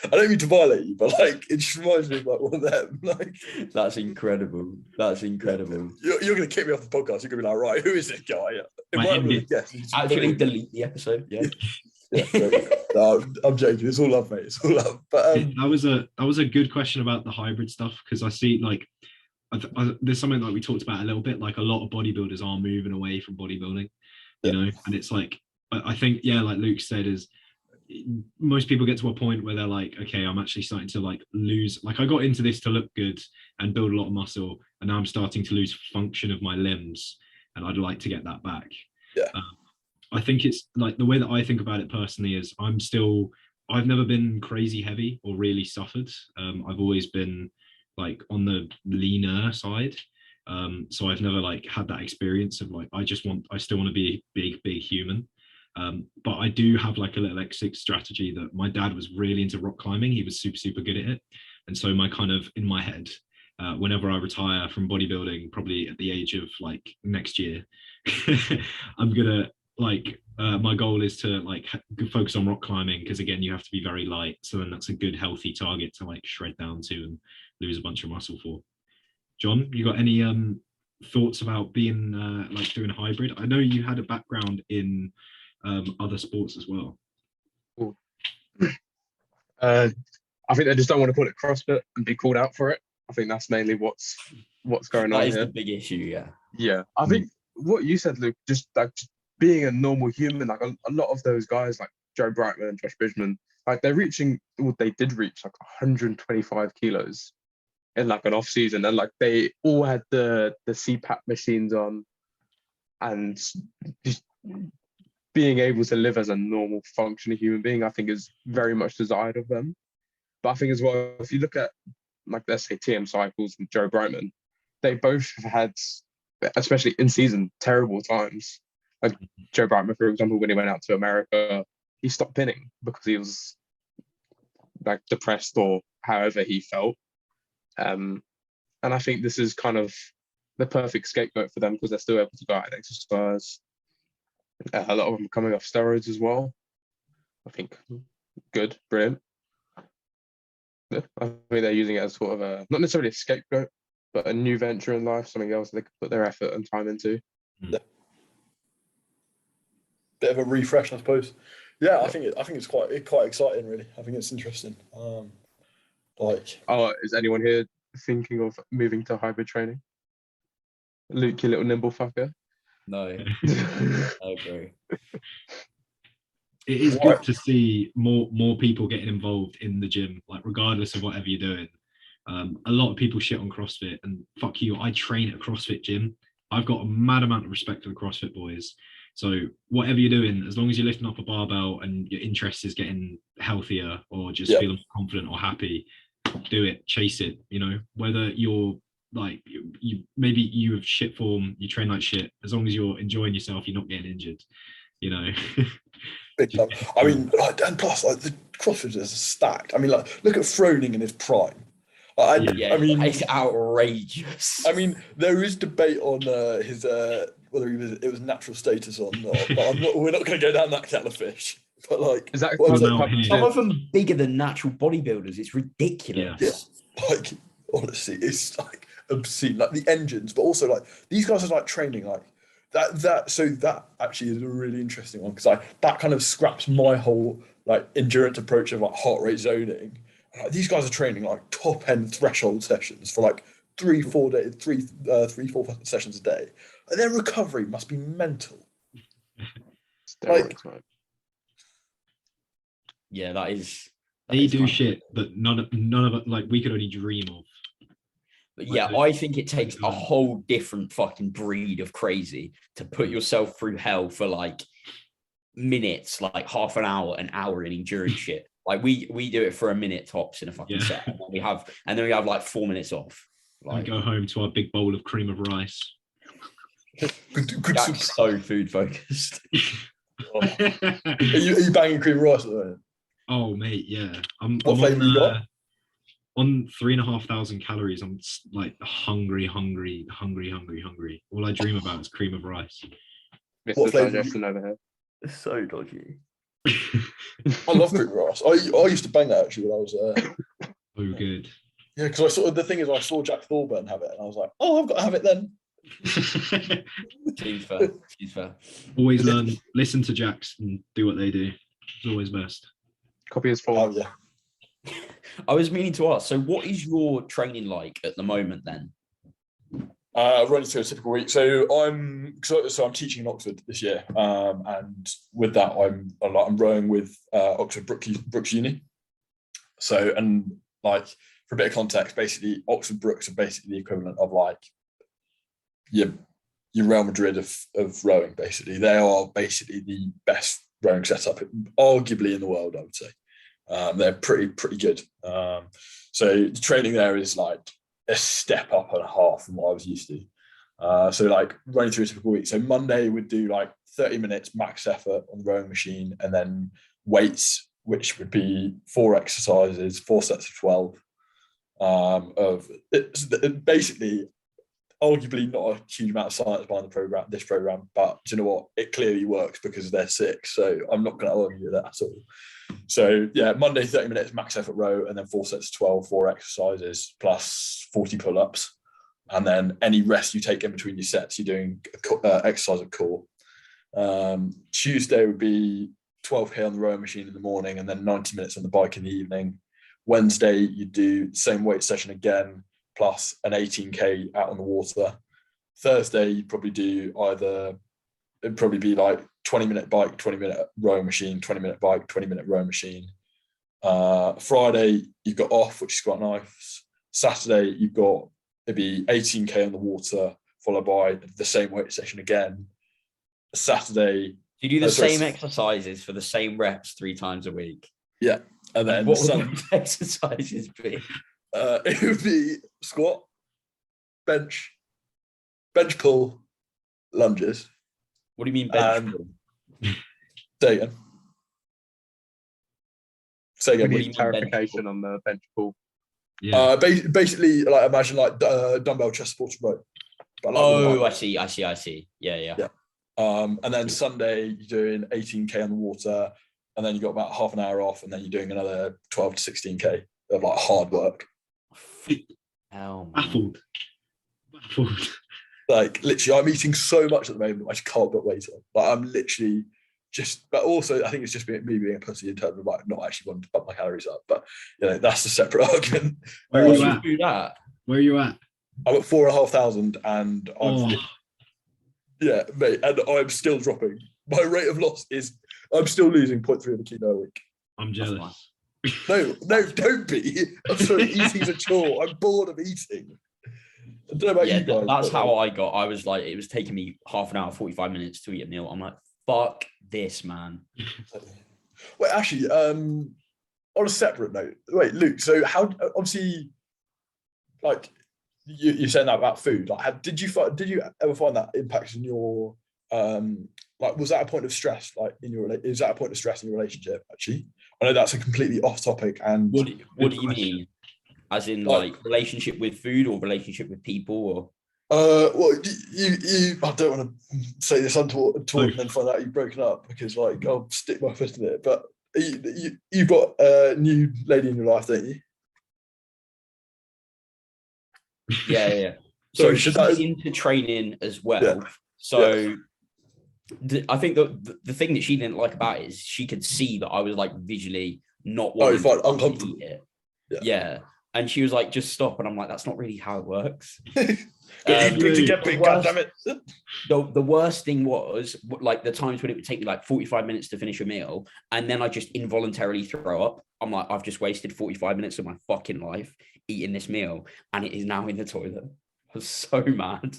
I don't mean to violate you, but like it just reminds me of like one of them. Like, that's incredible. That's incredible. You're gonna kick me off the podcast. You're gonna be like, right, who is this guy? Actually, delete the episode. Yeah. No, I'm joking. It's all love, mate. It's all love. But that was a good question about the hybrid stuff, because I see like there's something like we talked about a little bit. Like a lot of bodybuilders are moving away from bodybuilding, you know, and it's like I think like Luke said, is most people get to a point where they're like, okay, I'm actually starting to like lose, like I got into this to look good and build a lot of muscle, and now I'm starting to lose function of my limbs, and I'd like to get that back. I think it's like the way that I think about it personally is I've never been crazy heavy or really suffered. I've always been like on the leaner side, so I've never like had that experience of like I still want to be a big human. But I do have like a little exit strategy that my dad was really into rock climbing. He was super good at it. And so my kind of in my head, whenever I retire from bodybuilding, probably at the age of like next year, I'm gonna like my goal is to like focus on rock climbing, because again, you have to be very light. So then that's a good healthy target to like shred down to and lose a bunch of muscle for. John, you got any thoughts about being like doing a hybrid? I know you had a background in other sports as well. I think they just don't want to call it CrossFit and be called out for it. I think that's mainly what's going on here. That is the big issue, yeah. I think what you said, Luke, just like being a normal human, like a lot of those guys like Joe Brightman and Josh Bridgman, like they did reach like 125 kilos in like an off season, and like they all had the CPAP machines on, and just being able to live as a normal functioning human being, I think is very much desired of them. But I think as well, if you look at like, let's say TM Cycles and Joe Brightman, they both have had, especially in season, terrible times. Like Joe Brightman, for example, when he went out to America, he stopped pinning because he was like depressed or however he felt. And I think this is kind of the perfect scapegoat for them, because they're still able to go out and exercise. A lot of them are coming off steroids as well. I think good, brilliant. Yeah, I think they're using it as sort of not necessarily a scapegoat, but a new venture in life, something else they could put their effort and time into. Yeah. Bit of a refresh, I suppose. Yeah, I think it's quite exciting, really. I think it's interesting. Is anyone here thinking of moving to hybrid training? Luke, you little nimble fucker. No, I agree. It is good to see more people getting involved in the gym, like regardless of whatever you're doing. A lot of people shit on CrossFit, and fuck you, I train at a CrossFit gym. I've got a mad amount of respect for the CrossFit boys. So whatever you're doing, as long as you're lifting up a barbell and your interest is getting healthier or just feeling confident or happy, do it, chase it. You know, whether you're like you have shit form, you train like shit, as long as you're enjoying yourself, you're not getting injured, you know. Big time. I mean, and plus, like the CrossFit is stacked. I mean, like look at Froning in his prime. Yeah, I mean, it's outrageous. I mean, there is debate on his whether it was natural status or not, but we're not going to go down that kettle of fish. But like, Is that what was Well, it? no, Some of them bigger than natural bodybuilders. It's ridiculous. Like, honestly, it's like obscene. Like the engines, but also like these guys are like training like that. So that actually is a really interesting one because that kind of scraps my whole like endurance approach of like heart rate zoning. Like, these guys are training like top end threshold sessions for like 3-4 days, 3-4 sessions a day. And their recovery must be mental. Steroids, man. Yeah, that is. They do shit that none of it, like, we could only dream of. But Like yeah, those- I think it takes a whole different fucking breed of crazy to put yourself through hell for like minutes, like half an hour in endurance shit. Like we do it for a minute tops in a fucking Yeah. set, and then we have like 4 minutes off. And Like go home to our big bowl of cream of rice. Good Jack's so food focused. Are you banging cream of rice at the moment? Oh mate, yeah. I'm What flavour you got? on 3,500 calories. I'm like hungry. All I dream about is cream of rice. What Mr. flavour? Digestion over here. It's so dodgy. I love cream of rice. I used to bang that actually when I was So good. yeah, because the thing is I saw Jack Thorburn have it and I was like, oh, I've got to have it then. Seems fair. Seems fair. Always learn, listen to Jacks and do what they do. It's always best. Copy his Oh form. yeah. I was meaning to ask. So, what is your training like at the moment? Then, Running through a typical week. So I'm teaching in Oxford this year, and with that I'm rowing with Oxford Brookes Uni. So and like for a bit of context, basically Oxford Brookes are basically the equivalent of like your Real Madrid of rowing. Basically, they are basically the best rowing setup, arguably in the world. I would say they're pretty good. So the training there is like a step up and a half from what I was used to. So like running through a typical week. So Monday would do like 30 minutes max effort on the rowing machine, and then weights, which would be 4 exercises, 4 sets of 12. Of it's basically arguably not a huge amount of science behind this program, but do you know what? It clearly works because they're sick. So I'm not going to argue with that at all. So yeah, Monday 30 minutes max effort row, and then 4 sets of 12, 4 exercises plus 40 pull-ups, and then any rest you take in between your sets, you're doing exercise of core. Tuesday would be 12k on the rowing machine in the morning, and then 90 minutes on the bike in the evening. Wednesday you do the same weight session again, plus an 18k out on the water. Thursday you probably do it'd probably be like 20-minute bike, 20-minute rowing machine, 20-minute bike, 20-minute rowing machine. Friday you've got off, which is quite nice. Saturday it'd be 18k on the water, followed by the same weight session again. Saturday. Do you do the same exercises for the same reps 3 times a week? Yeah, and then what would those exercises be? It would be squat, bench pull, lunges. What do you mean bench pull? Say again. We What do need you mean clarification on the bench pull. Yeah. Basically, like imagine like dumbbell chest supported row. But like I see. Yeah. And then Sunday you're doing 18k on the water, and then you got about half an hour off, and then you're doing another 12 to 16k of like hard work. Oh, Baffled. Like literally, I'm eating so much at the moment, I just can't put weight on. Like I'm literally but also I think it's just me being a pussy in terms of like not actually wanting to bump my calories up. But that's a separate argument. Where are What's you you at? do that? Where are you at? I'm at 4,500, and Oh, yeah, mate, and I'm still dropping. My rate of loss I'm still losing 0.3 of a kilo a week. I'm jealous. No, don't be. I'm sorry, eating's a chore. I'm bored of eating. I don't know about Yeah, you guys. that's but, how I got. I was like, it was taking me half an hour, 45 minutes to eat a meal. I'm like, fuck this, man. Wait, actually, on a separate note, wait, Luke. So how obviously, like you're saying that about food. Like, did you ever find that impacts in your like was that a point of stress? Like is that a point of stress in your relationship? Actually, I know that's a completely off topic. And What do you mean? As in, Like- like relationship with food or relationship with people, or Well, you I don't want to say this untoward and then find out you've broken up, because like I'll stick my foot in it. But you've got a new lady in your life, don't you? yeah. So So should she's that- into training as well. Yeah. So I think the thing that she didn't like about it is she could see that I was like visually not wanting fine, to uncomfortable. eat it. Yeah. Yeah. And she was like, just stop. And I'm like, that's not really how it works. Don't eat big to get the big, worst- goddammit. The worst thing was like the times when it would take me like 45 minutes to finish a meal, and then I just involuntarily throw up. I'm like, I've just wasted 45 minutes of my fucking life eating this meal, and it is now in the toilet. I was so mad.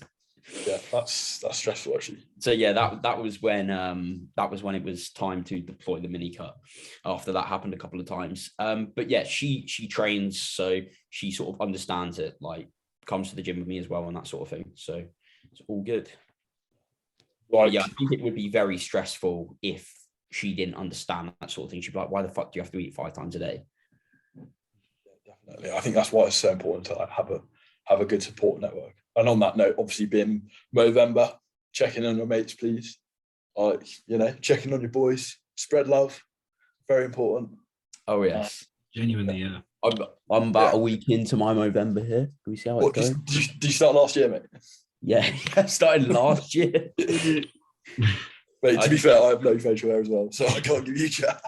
Yeah, that's stressful actually. So yeah, that was when it was time to deploy the mini cut. After that happened a couple of times. But yeah, she trains, so she sort of understands it, like comes to the gym with me as well and that sort of thing. So it's all good. Like, Yeah, I think it would be very stressful if she didn't understand that sort of thing. She'd be like, why the fuck do you have to eat 5 times a day? definitely. I think that's why it's so important to like have a good support network. And on that note, obviously being Movember, checking on your mates, please. Like, checking on your boys, spread love, very important. Oh yes. Genuinely, yeah. I'm about a week into my Movember here. Do we see how it's What, going? did you start last year, mate? Yeah, I started last year. Mate, to be fair, I have no facial hair as well, so I can't give you chat.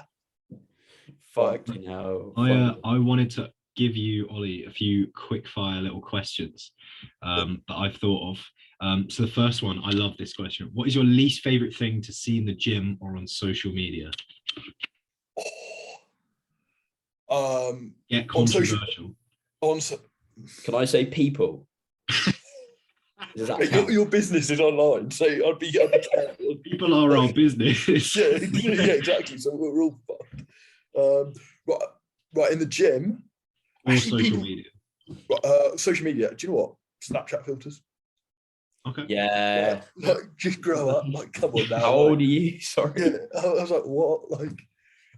Fucking hell. I wanted to give you, Ollie, a few quick fire little questions that I've thought of. So the first one, I love this question. What is your least favorite thing to see in the gym or on social media? On Get social- controversial. Can I say people? Does that Mate, count? your business is online, so I'd be careful. People are our business. yeah, exactly. So we're all fucked. Right, in the gym. Or actually, social people- media. Social media. Do you know what? Snapchat filters. Okay. Yeah. Like, just grow up. Like, come on now. How old are you? Sorry. Yeah, I was like, what? Like,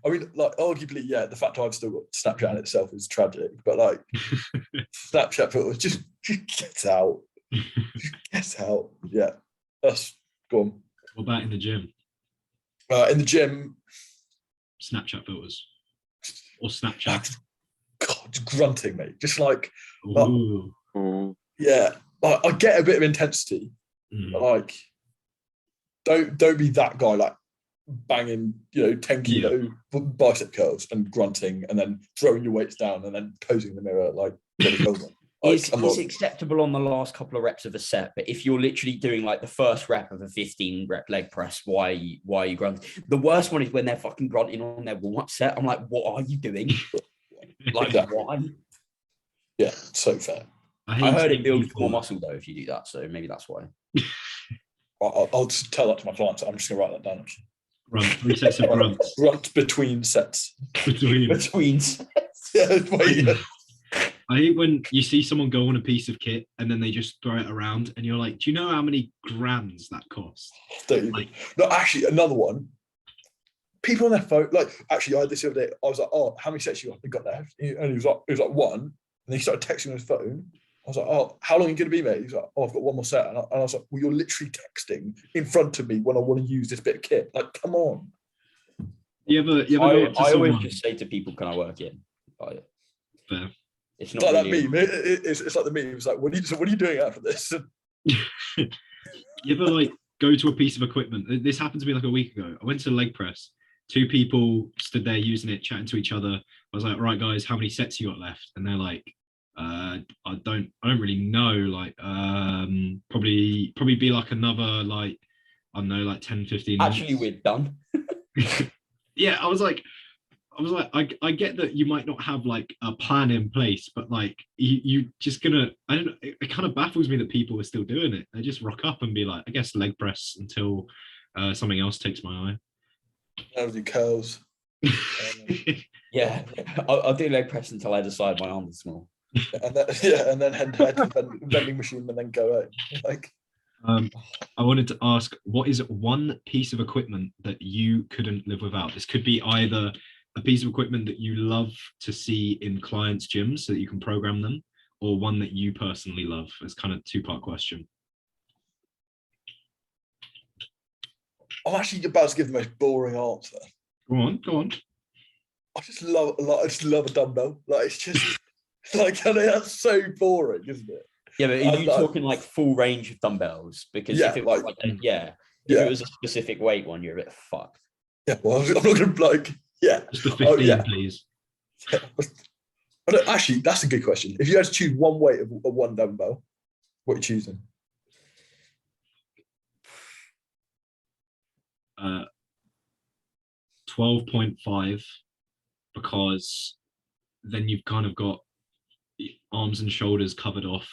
I mean, like, arguably, yeah, the fact I've still got Snapchat in itself is tragic, but like, Snapchat filters, just get out. Just get out. Yeah, that's gone. What about in the gym? In the gym, Snapchat filters or Snapchat? God, just grunting, mate. Just like, Ooh. yeah, like, I get a bit of intensity, Mm. but like, don't be that guy, like banging, 10 kilo bicep curls and grunting and then throwing your weights down and then posing in the mirror like Johnny Coleman. It's acceptable on the last couple of reps of a set, but if you're literally doing like the first rep of a 15 rep leg press, why are you grunting? The worst one is when they're fucking grunting on their warm-up set. I'm like, what are you doing? Like, Exactly. why? Yeah, so fair. I heard it builds people- more muscle though if you do that, so maybe that's why. I'll just tell that to my clients. I'm just gonna write that down. Grunt, 3 sets of grunts Grunt between sets. between. Between Yeah, wait, I hate when you see someone go on a piece of kit and then they just throw it around and you're like, do you know how many grams that costs? don't even. Like- No, actually, another one. People on their phone, like, actually, I had this the other day. I was like, oh, how many sets you got left? And he was like 1. And then he started texting on his phone. I was like, oh, how long are you going to be, mate? He was like, oh, I've got 1 more set. And I was like, well, you're literally texting in front of me when I want to use this bit of kit. Like, come on. You ever go up to I always someone? just say to people, can I work in? Like, Fair. it's It's not like really, that meme. It's like the meme. It's like, what are you doing after this? You ever like go to a piece of equipment? This happened to me like a week ago. I went to leg press. 2 people stood there using it, chatting to each other. I was like, right, guys, how many sets you got left? And they're like, I don't really know. Like, probably be like another, like, I don't know, like 10, 15 minutes. actually, we're done. Yeah, I was like, I get that you might not have like a plan in place, but like you just gonna, I don't know, it kind of baffles me that people are still doing it. They just rock up and be like, I guess leg press until something else takes my I'll do curls. Yeah, I'll do leg press until I decide my arms are small. And then head to the vending machine and then go home. Like, eye. I wanted to ask, what is one piece of equipment that you couldn't live without? This could be either a piece of equipment that you love to see in clients' gyms so that you can program them, or one that you personally love? It's kind of a two-part question. I'm actually about to give the most boring answer. Go on. I just love a dumbbell. Like it's just like I know that's so boring, isn't it? Yeah, but are you talking like full range of dumbbells? Because Yeah, if it was like- if it was a specific weight one, you're a bit fucked. Yeah, well, I'm not gonna like Just the 15, yeah. please. I don't, actually, that's a good question. If you had to choose one weight of one dumbbell, what are you choosing? 12.5, because then you've kind of got arms and shoulders covered off,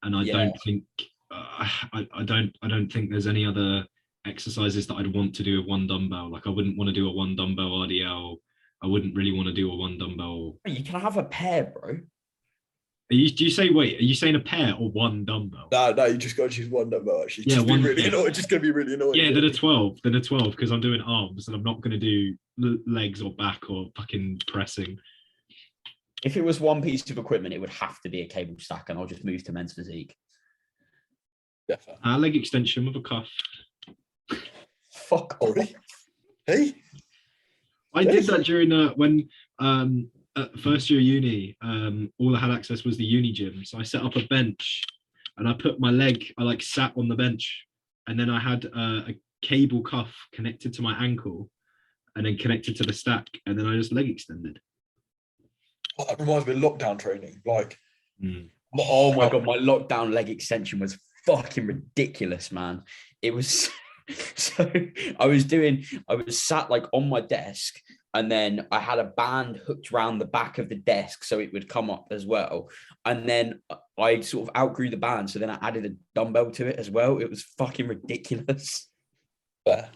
and I don't think I don't think there's any other exercises that I'd want to do with one dumbbell. Like I wouldn't want to do a one dumbbell RDL. I wouldn't really want to do a one dumbbell. You can have a pair, bro. Are you saying a pair or one dumbbell? No, you just got to choose one dumbbell. Actually, Yeah, one. It's just gonna be really annoying. Yeah, then a 12, because I'm doing arms and I'm not going to do legs or back or fucking pressing. If it was one piece of equipment, it would have to be a cable stack, and I'll just move to men's physique. Yeah, Leg extension with a cuff. Fuck off. Hey, I did that during when at first year uni, all I had access was the uni gym. So I set up a bench and I put my leg, I like sat on the bench, and then I had a cable cuff connected to my ankle and then connected to the stack, and then I just leg extended. oh, that reminds me of lockdown training. Like, Oh my god, my lockdown leg extension was fucking ridiculous, man. It was so I was sat like on my desk, and then I had a band hooked around the back of the desk so it would come up as well. And then I sort of outgrew the band, so then I added a dumbbell to it as well. It was fucking ridiculous. there.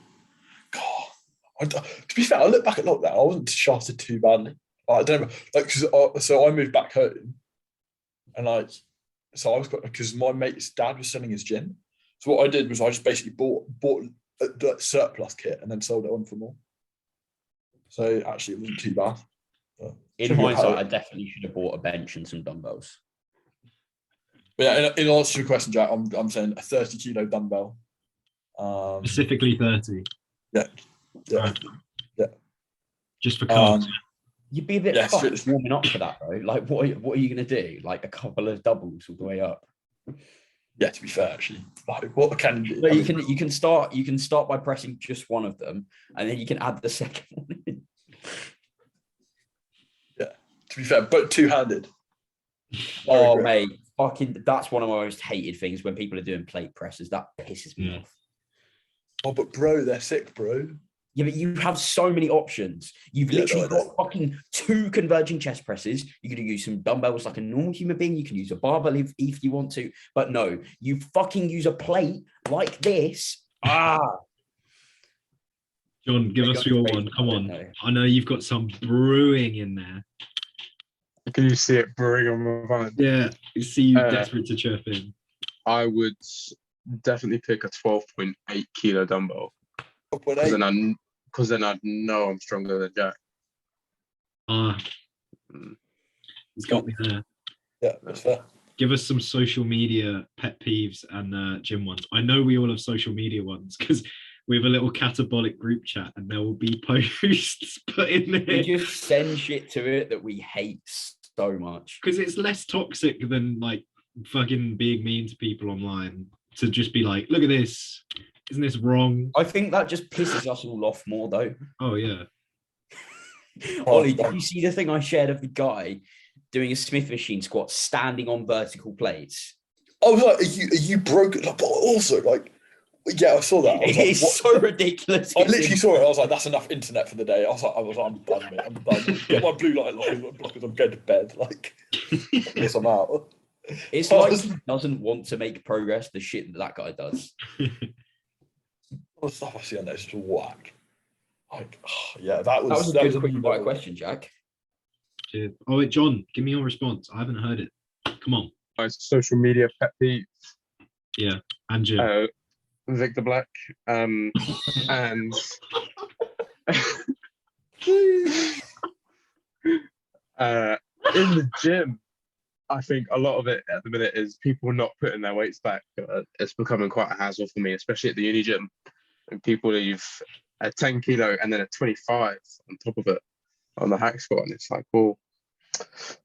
God, to be fair, I look back at lockdown. I wasn't shafted too badly. I don't know, like, so I moved back home, and like, so I was because my mate's dad was selling his gym. So what I did was I just basically bought the surplus kit and then sold it on for more. So actually, it wasn't too bad. In hindsight, I definitely should have bought a bench and some dumbbells. But yeah, in answer to your question, Jack, I'm saying a 30-kilo dumbbell. Specifically 30. Yeah. Just for carbs. You'd be a bit fucked warming up for that, bro. Like, what are you gonna do? Like a couple of doubles all the way up? Yeah, to be fair, actually, like, what can you do? No, you can start by pressing just one of them, and then you can add the second one in. Yeah, to be fair, but two-handed. Oh, mate, fucking, that's one of my most hated things when people are doing plate presses. That pisses me off. Oh, but bro, they're sick, bro. Yeah, but you have so many options. You've literally got fucking 2 converging chest presses. You could use some dumbbells like a normal human being. You can use a barbell if you want to. But no, you fucking use a plate like this. John, give us your one. Come on. I know you've got some brewing in there. Can you see it brewing on my mind? Yeah, I see you desperate to chirp in. I would definitely pick a 12.8 kilo dumbbell. Because then I'd know I'm stronger than Jack. It's got me there. Yeah, that's fair. Give us some social media pet peeves and gym ones. I know we all have social media ones because we have a little catabolic group chat and there will be posts put in there. We just send shit to it that we hate so much. Because it's less toxic than like fucking being mean to people online. To just be like, look at this. Isn't this wrong? I think that just pisses us all off more though. Oh yeah. Ollie, did you see the thing I shared of the guy doing a Smith machine squat standing on vertical plates? I was like, are you broken? Like, but also, like, yeah, I saw that. I was like, It's so ridiculous. I literally saw it. I was like, that's enough internet for the day. I was like, I'm done, mate. I'm done. Get my blue light blockers. I'm going to bed. Like, yes, I'm out. It's like he doesn't want to make progress. The shit that guy does. All the stuff I see on there is just whack. Like, yeah, that was a good quick fire question, Jack. Cheers. Oh wait, John, give me your response. I haven't heard it. Come on. My social media pet peeve. Yeah, and Jim. Victor Black. And In the gym, I think a lot of it at the minute is people not putting their weights back. It's becoming quite a hassle for me, especially at the uni gym. And people leave a 10 kilo and then a 25 on top of it on the hack squat. And it's like, well,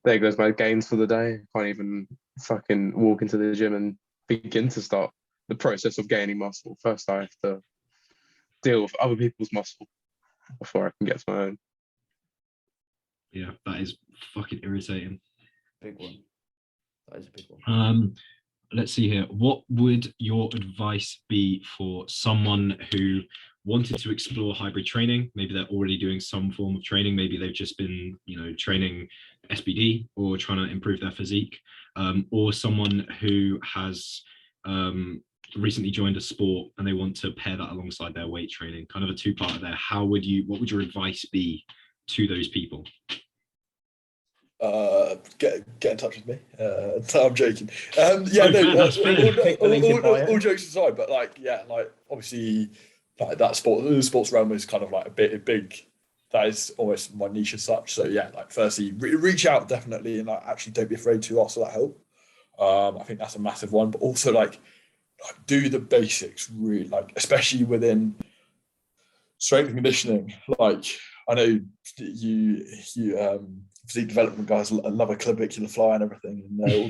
there goes my gains for the day. Can't even fucking walk into the gym and begin to start the process of gaining muscle. First, I have to deal with other people's muscle before I can get to my own. Yeah, that is fucking irritating. Big one. That is a big one. Let's see here. What would your advice be for someone who wanted to explore hybrid training? Maybe they're already doing some form of training. Maybe they've just been, training SBD or trying to improve their physique, or someone who has recently joined a sport and they want to pair that alongside their weight training. Kind of a two-parter there. What would your advice be to those people? Get in touch with me. No, I'm joking. All jokes aside, but obviously, that sports realm is kind of like a big. That is almost my niche as such. So firstly, reach out definitely, and actually don't be afraid to ask for that help. I think that's a massive one, but also do the basics really, especially within strength and conditioning. I know you physique development guys love a clavicular fly and everything, and all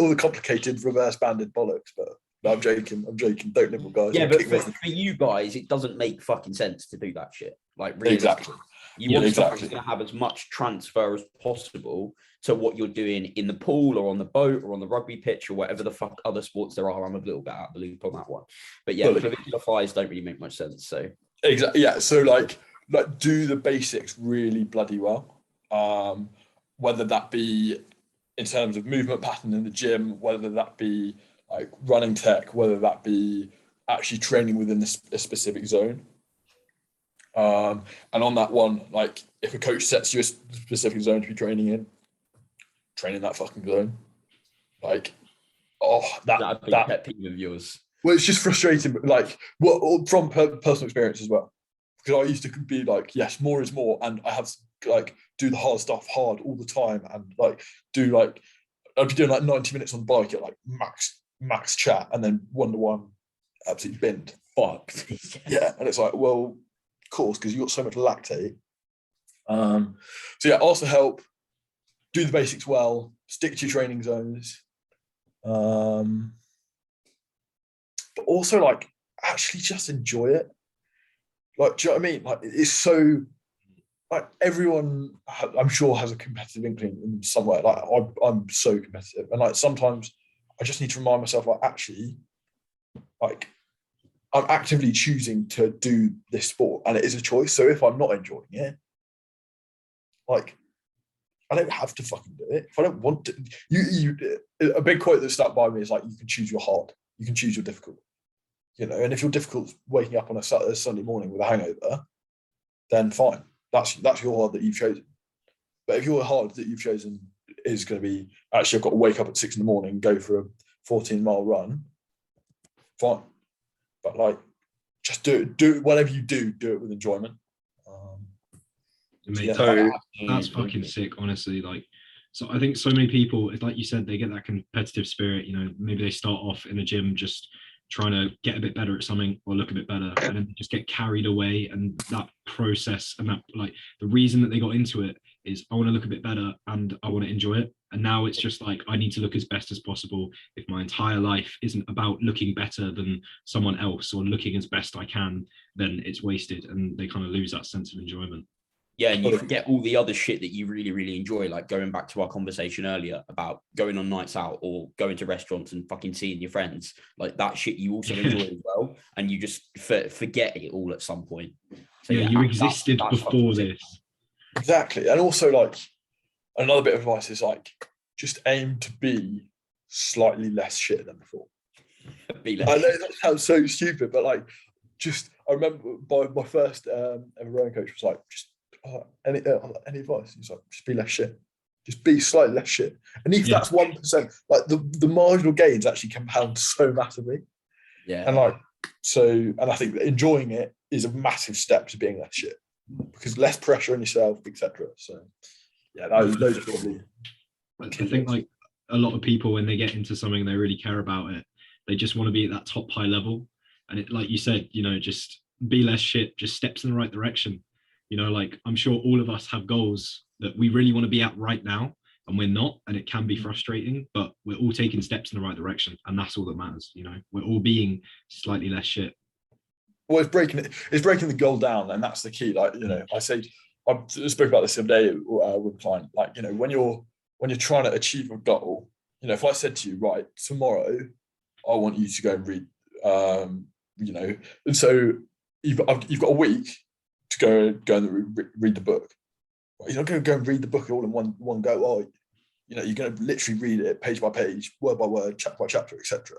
the complicated reverse banded bollocks. But no, I'm joking. Don't nibble, guys. Yeah, but for you guys, it doesn't make fucking sense to do that shit. Really, exactly. You want someone who's going to have as much transfer as possible to what you're doing in the pool or on the boat or on the rugby pitch or whatever the fuck other sports there are. I'm a little bit out of the loop on that one, but yeah, clavicular flies don't really make much sense. So exactly, yeah. So do the basics really bloody well. Whether that be in terms of movement pattern in the gym, whether that be running tech, whether that be actually training within a specific zone. And on that one, if a coach sets you a specific zone to be training in, train in that fucking zone. that pet peeve of yours. Well, it's just frustrating, but from personal experience as well. Because I used to be yes, more is more, and I have do the hard stuff hard all the time, and I'd be doing 90 minutes on the bike at max chat, and then wonder why I'm absolutely binned. Fucked. Yeah, and it's well, of course, because you got so much lactate. Ask for help, do the basics well, stick to your training zones, but also actually just enjoy it. Do you know what I mean? It's so everyone, I'm sure, has a competitive inkling in somewhere. I'm so competitive, and sometimes I just need to remind myself, actually, I'm actively choosing to do this sport, and it is a choice. So if I'm not enjoying it, I don't have to fucking do it. If I don't want to, a big quote that stuck by me is you can choose your hard, you can choose your difficult. And if you're difficult waking up on a Sunday morning with a hangover, then fine. That's your hard that you've chosen. But if your hard that you've chosen is going to be, actually, I've got to wake up at 6 a.m, go for a 14-mile run, fine. But just do it. Whatever you do it with enjoyment. That's fucking sick, honestly. So I think so many people, like you said, they get that competitive spirit. Maybe they start off in a gym just trying to get a bit better at something or look a bit better, and then they just get carried away. And that process and that the reason that they got into it is I want to look a bit better and I want to enjoy it. And now it's just I need to look as best as possible. If my entire life isn't about looking better than someone else or looking as best I can, then it's wasted, and they kind of lose that sense of enjoyment. Yeah, and you forget all the other shit that you really, really enjoy, going back to our conversation earlier about going on nights out or going to restaurants and fucking seeing your friends. That shit you also enjoy as well, and you just forget it all at some point. So you existed before this. Exactly. And also, another bit of advice is, just aim to be slightly less shit than before. I know that sounds so stupid, but, I remember my first ever rowing coach was just, any advice? He's just be less shit. Just be slightly less shit. And if that's 1%, the marginal gains actually compound so massively. Yeah. And and I think that enjoying it is a massive step to being less shit. because less pressure on yourself, etc. So yeah, those are probably. I think like a lot of people, when they get into something they really care about it, they just want to be at that top high level. And it, like you said, just be less shit, just steps in the right direction. Like I'm sure all of us have goals that we really want to be at right now, and we're not, and it can be frustrating, but we're all taking steps in the right direction, and that's all that matters. We're all being slightly less shit. Well, it's breaking the goal down, and that's the key. Like, I spoke about this the other day with a client. Like, when you're trying to achieve a goal, if I said to you, right, tomorrow, I want you to go and read, and so you've got a week to go and read the book. You're not going to go and read the book all in one go, are you? You're going to literally read it page by page, word by word, chapter by chapter, etc.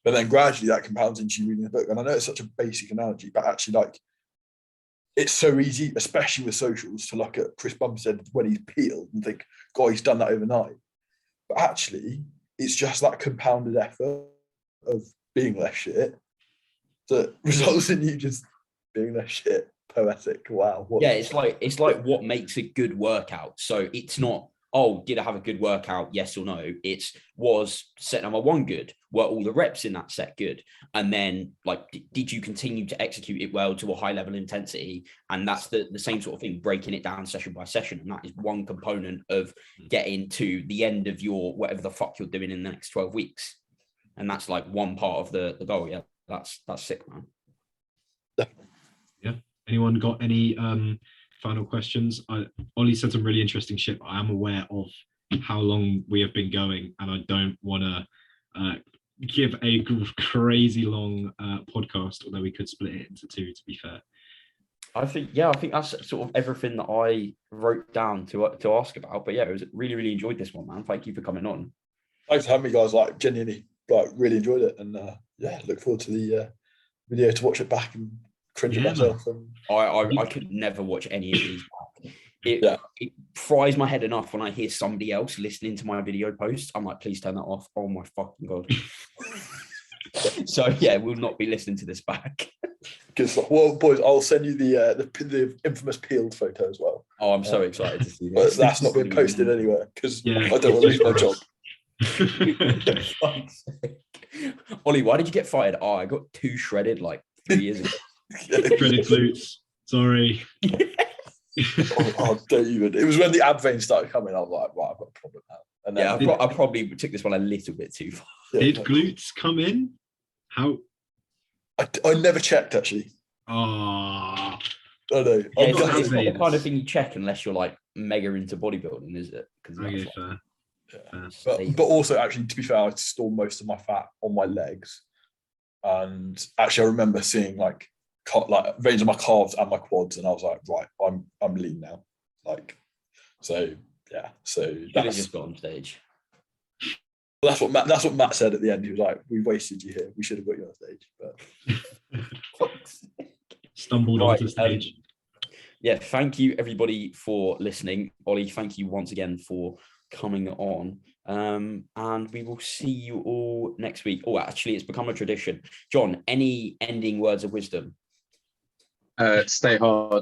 But then gradually that compounds into you reading the book. And I know it's such a basic analogy, but actually, like, it's so easy, especially with socials, to look at Chris Bumstead when he's peeled and think, God, he's done that overnight. But actually, it's just that compounded effort of being less shit that results in you just being less shit. Poetic. Wow. Yeah, it's like what makes a good workout. So it's not, oh, did I have a good workout? Yes or no. It's, was set number 1 good? Were all the reps in that set good? And then, like, did you continue to execute it well to a high level intensity? And that's the same sort of thing, breaking it down session by session. And that is one component of getting to the end of your whatever the fuck you're doing in the next 12 weeks. And that's like one part of the goal. Yeah, that's sick, man. Yeah. Anyone got any final questions? Ollie said some really interesting shit. I am aware of how long we have been going, and I don't want to give a crazy long podcast, although we could split it into 2, to be fair. I think that's sort of everything that I wrote down to ask about. But yeah, it was really, really enjoyed this one, man. Thank you for coming on. Thanks for having me, guys. Like, genuinely, like, really enjoyed it, and look forward to the video to watch it back and cringe at myself. And I could never watch any of these back. It fries my head enough when I hear somebody else listening to my video posts. I'm like, please turn that off. Oh my fucking God. So yeah, we'll not be listening to this back. Because, well, boys, I'll send you the infamous peeled photo as well. Oh, I'm so excited to see this. But that's not being posted anywhere because I don't want to lose my job. Ollie, why did you get fired? Oh, I got 2 shredded like 3 years ago. Shredded glutes. Sorry. Don't even. It was when the ab vein started coming. I was like, right, I've got a problem now. And then, I probably took this one a little bit too far. Did glutes come in? How? I never checked, actually. Ah. I know. Yeah, it's not the kind of thing you check unless you're like mega into bodybuilding, is it? Okay, fair. But also, actually, to be fair, I store most of my fat on my legs. And actually, I remember seeing like veins on my calves and my quads, and I was like, right, I'm lean now. Like, so yeah. So that's just got on stage. That's what Matt said at the end. He was like, "We wasted you here. We should have got you on stage." But stumbled onto stage. Yeah, thank you everybody for listening. Ollie, thank you once again for coming on. And we will see you all next week. Oh, actually, it's become a tradition. John, any ending words of wisdom? Stay hard.